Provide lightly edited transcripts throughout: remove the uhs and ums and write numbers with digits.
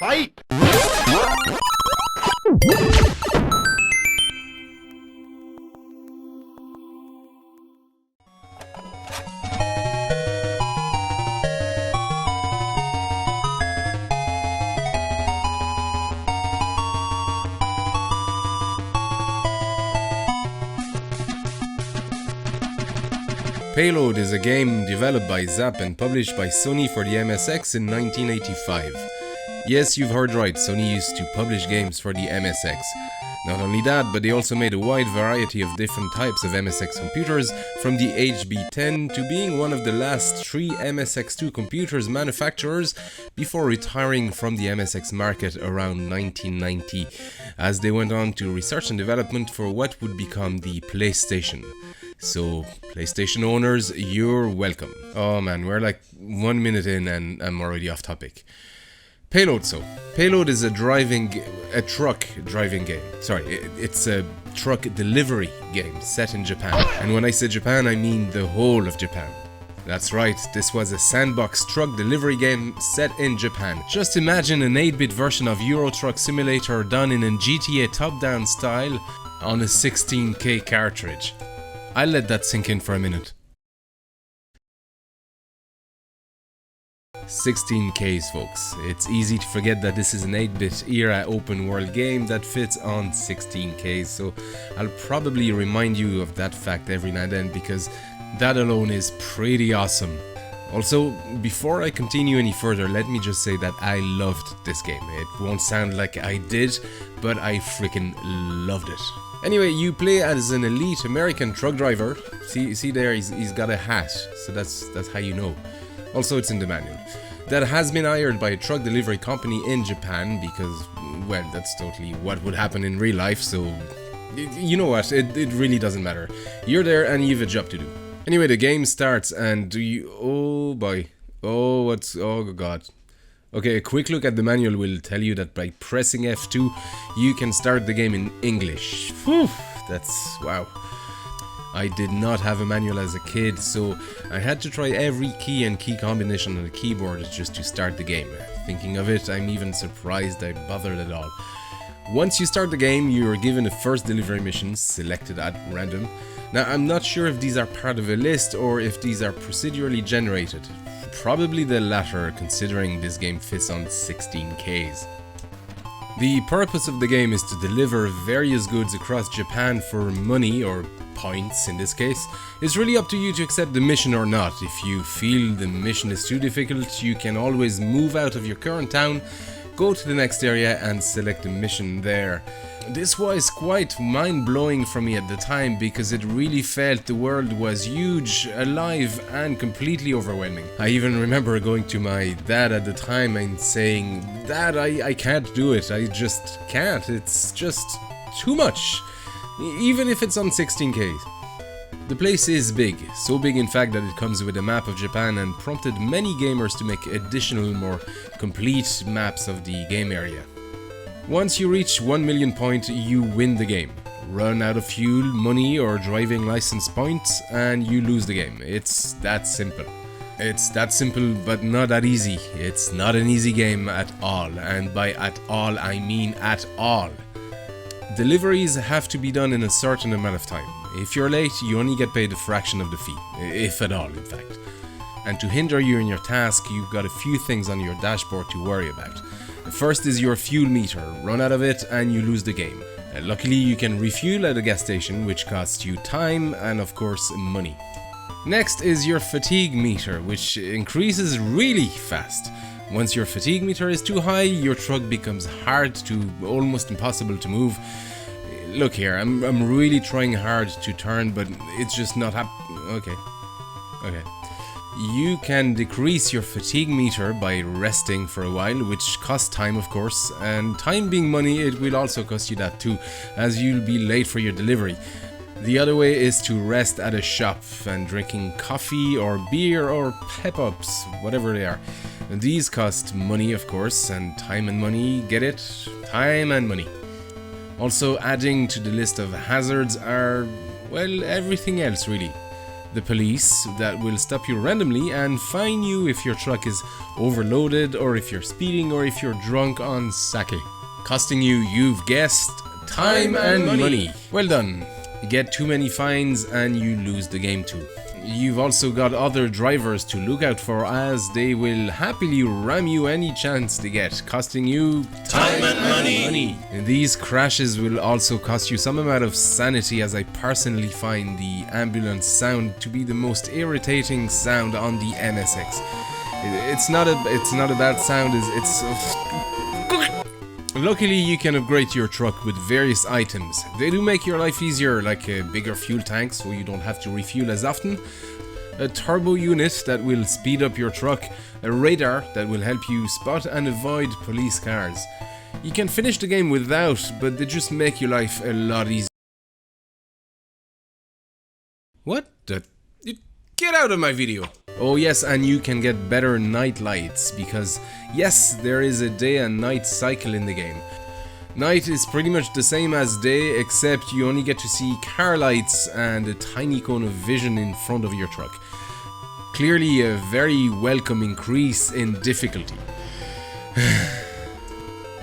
Fight! Payload is a game developed by Zap and published by Sony for the MSX in 1985. Yes, you've heard right, Sony used to publish games for the MSX. Not only that, but they also made a wide variety of different types of MSX computers, from the HB10 to being one of the last 3 MSX2 computers manufacturers before retiring from the MSX market around 1990, as they went on to research and development for what would become the PlayStation. So, PlayStation owners, you're welcome. Oh man, we're like 1 minute in and I'm already off topic. Payload Payload is a truck driving game. Sorry, it's a truck delivery game set in Japan. And when I say Japan, I mean the whole of Japan. That's right, this was a sandbox truck delivery game set in Japan. Just imagine an 8-bit version of Euro Truck Simulator done in a GTA top-down style on a 16K cartridge. I'll let that sink in for a minute. 16Ks, folks. It's easy to forget that this is an 8-bit era open world game that fits on 16Ks, so I'll probably remind you of that fact every now and then because that alone is pretty awesome. Also, before I continue any further, let me just say that I loved this game. It won't sound like I did, but I freaking loved it. Anyway, you play as an elite American truck driver. See there, he's got a hat, so that's how you know. Also, it's in the manual. That has been hired by a truck delivery company in Japan because, well, that's totally what would happen in real life, so you know what, it really doesn't matter. You're there and you've a job to do. Anyway, the game starts and oh boy. Oh god. Okay, a quick look at the manual will tell you that by pressing F2, you can start the game in English. Whew, that's wow. I did not have a manual as a kid, so I had to try every key and key combination on the keyboard just to start the game. Thinking of it, I'm even surprised I bothered at all. Once you start the game, you are given a first delivery mission, selected at random. Now, I'm not sure if these are part of a list or if these are procedurally generated. Probably the latter, considering this game fits on 16Ks. The purpose of the game is to deliver various goods across Japan for money, or points in this case. It's really up to you to accept the mission or not. If you feel the mission is too difficult, you can always move out of your current town, go to the next area and select a mission there. This was quite mind-blowing for me at the time because it really felt the world was huge, alive and completely overwhelming. I even remember going to my dad at the time and saying, "Dad, I can't do it, I just can't, it's just too much." Even if it's on 16K. The place is big, so big in fact that it comes with a map of Japan and prompted many gamers to make additional, more complete maps of the game area. Once you reach 1 million points, you win the game. Run out of fuel, money or driving license points and you lose the game. It's that simple. It's that simple, but not that easy. It's not an easy game at all, and by at all I mean at all. Deliveries have to be done in a certain amount of time. If you're late, you only get paid a fraction of the fee, if at all, in fact. And to hinder you in your task, you've got a few things on your dashboard to worry about. First is your fuel meter. Run out of it and you lose the game. Luckily, you can refuel at a gas station, which costs you time and, of course, money. Next is your fatigue meter, which increases really fast. Once your fatigue meter is too high, your truck becomes hard to almost impossible to move. Look here, I'm really trying hard to turn, but it's just not Okay. You can decrease your fatigue meter by resting for a while, which costs time of course, and time being money, it will also cost you that too, as you'll be late for your delivery. The other way is to rest at a shop and drinking coffee or beer or pep-ups, whatever they are. These cost money of course, and time and money, get it? Time and money. Also adding to the list of hazards are, well, everything else really. the police that will stop you randomly and fine you if your truck is overloaded, or if you're speeding, or if you're drunk on sake. Costing you, you've guessed, time and money. Well done. You get too many fines and you lose the game too. You've also got other drivers to look out for, as they will happily ram you any chance they get, costing you time and money. And these crashes will also cost you some amount of sanity, as I personally find the ambulance sound to be the most irritating sound on the MSX. It's not a bad sound, Luckily, you can upgrade your truck with various items. They do make your life easier, like a bigger fuel tank so you don't have to refuel as often, a turbo unit that will speed up your truck, a radar that will help you spot and avoid police cars. You can finish the game without, but they just make your life a lot easier. What the? Get out of my video! Oh yes, and you can get better night lights, because yes, there is a day and night cycle in the game. Night is pretty much the same as day, except you only get to see car lights and a tiny cone of vision in front of your truck. Clearly a very welcome increase in difficulty.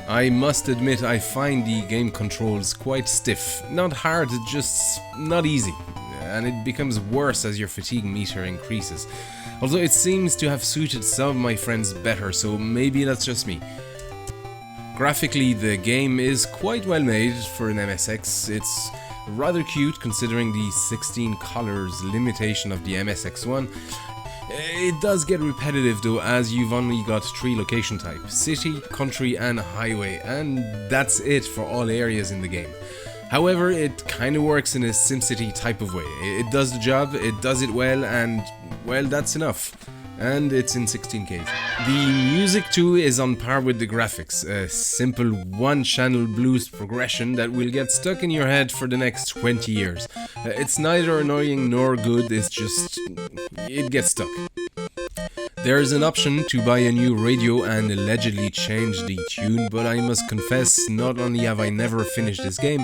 I must admit, I find the game controls quite stiff. Not hard, just not easy. And it becomes worse as your fatigue meter increases. Although it seems to have suited some of my friends better, so maybe that's just me. Graphically, the game is quite well made for an MSX. It's rather cute considering the 16 colors limitation of the MSX1. It does get repetitive though, as you've only got 3 location types: city, country and highway, and that's it for all areas in the game. However, it kinda works in a SimCity type of way. It does the job, it does it well, and well, that's enough. And it's in 16K. The music too is on par with the graphics, a simple one-channel blues progression that will get stuck in your head for the next 20 years. It's neither annoying nor good, it's just... it gets stuck. There's an option to buy a new radio and allegedly change the tune, but I must confess, not only have I never finished this game,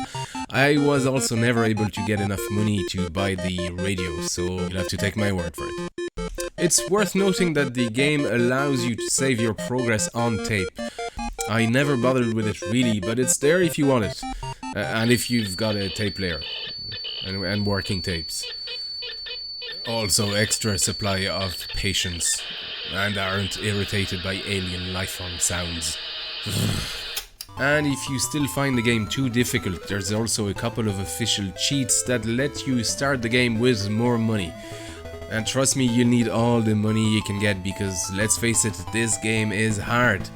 I was also never able to get enough money to buy the radio, so you'll have to take my word for it. It's worth noting that the game allows you to save your progress on tape. I never bothered with it really, but it's there if you want it, and if you've got a tape player, and working tapes. Also extra supply of patience, and aren't irritated by alien lifeform sounds. And if you still find the game too difficult, there's also a couple of official cheats that let you start the game with more money. And trust me, you'll need all the money you can get, because let's face it, this game is hard.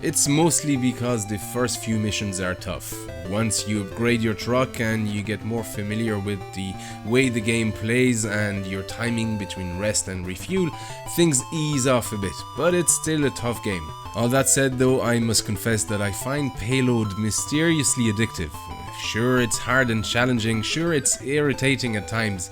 It's mostly because the first few missions are tough. Once you upgrade your truck and you get more familiar with the way the game plays and your timing between rest and refuel, things ease off a bit, but it's still a tough game. All that said though, I must confess that I find Payload mysteriously addictive. Sure, it's hard and challenging, sure it's irritating at times.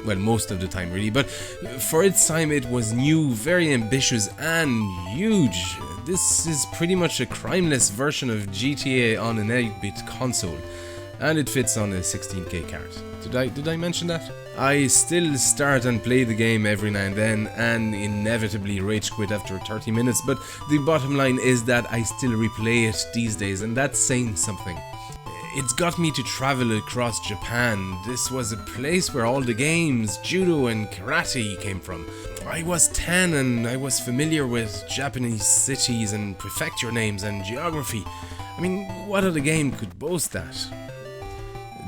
Well, most of the time really, but for its time it was new, very ambitious and huge. This is pretty much a crimeless version of GTA on an 8-bit console, and it fits on a 16K card. Did I mention that? I still start and play the game every now and then, and inevitably rage quit after 30 minutes, but the bottom line is that I still replay it these days, and that's saying something. It's got me to travel across Japan. This was a place where all the games, judo and karate came from. I was 10 and I was familiar with Japanese cities and prefecture names and geography. I mean, what other game could boast that?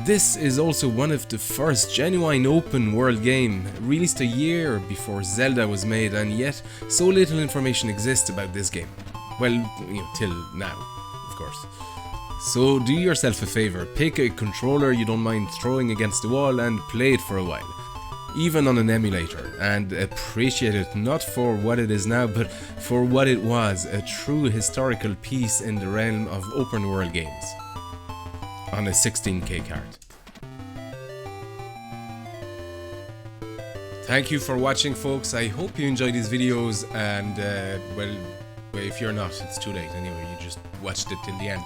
This is also one of the first genuine open world game, released a year before Zelda was made, and yet so little information exists about this game. Well, till now, of course. So do yourself a favor, pick a controller you don't mind throwing against the wall and play it for a while. Even on an emulator, and appreciate it not for what it is now, but for what it was, a true historical piece in the realm of open world games. On a 16K card. Thank you for watching folks, I hope you enjoyed these videos, and well, but if you're not, it's too late anyway, you just watched it till the end.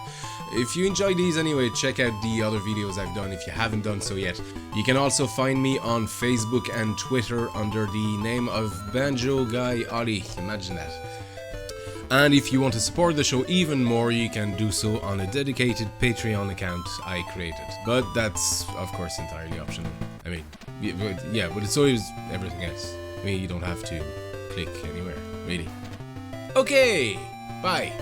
If you enjoy these anyway, check out the other videos I've done if you haven't done so yet. You can also find me on Facebook and Twitter under the name of Banjo Guy Ollie, imagine that. And if you want to support the show even more, you can do so on a dedicated Patreon account I created. But that's, of course, entirely optional. I mean, yeah, but it's always everything else. I mean, you don't have to click anywhere, really. Okay, bye.